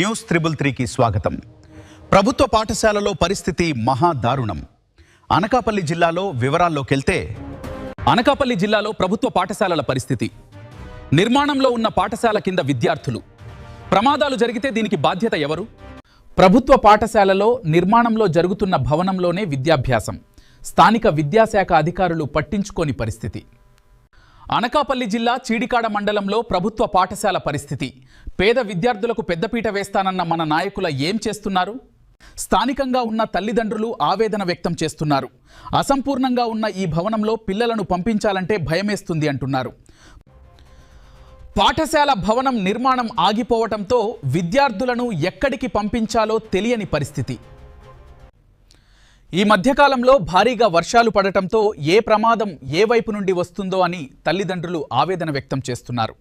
News 333కి స్వాగతం. ప్రభుత్వ పాఠశాలలో పరిస్థితి మహా దారుణం. అనకాపల్లి జిల్లాలో వివరాల్లోకెళ్తే అనకాపల్లి జిల్లాలో ప్రభుత్వ పాఠశాలల పరిస్థితి. నిర్మాణంలో ఉన్న పాఠశాల కింద విద్యార్థులు. ప్రమాదాలు జరిగితే దీనికి బాధ్యత ఎవరు? ప్రభుత్వ పాఠశాలలో నిర్మాణంలో జరుగుతున్న భవనంలోనే విద్యాభ్యాసం. స్థానిక విద్యాశాఖ అధికారులు పట్టించుకోని పరిస్థితి. అనకాపల్లి జిల్లా చీడికాడ మండలంలో ప్రభుత్వ పాఠశాల పరిస్థితి. పేద విద్యార్థులకు పెద్దపీట వేస్తానన్న మన నాయకుల ఏం చేస్తున్నారు? స్థానికంగా ఉన్న తల్లిదండ్రులు ఆవేదన వ్యక్తం చేస్తున్నారు. అసంపూర్ణంగా ఉన్న ఈ భవనంలో పిల్లలను పంపించాలంటే భయమేస్తుంది అంటున్నారు. పాఠశాల భవనం నిర్మాణం ఆగిపోవడంతో విద్యార్థులను ఎక్కడికి పంపించాలో తెలియని పరిస్థితి. ఈ మధ్యకాలంలో భారీగా వర్షాలు పడటంతో ఏ ప్రమాదం ఏ వైపు నుండి వస్తుందో అని తల్లిదండ్రులు ఆవేదన వ్యక్తం చేస్తున్నారు.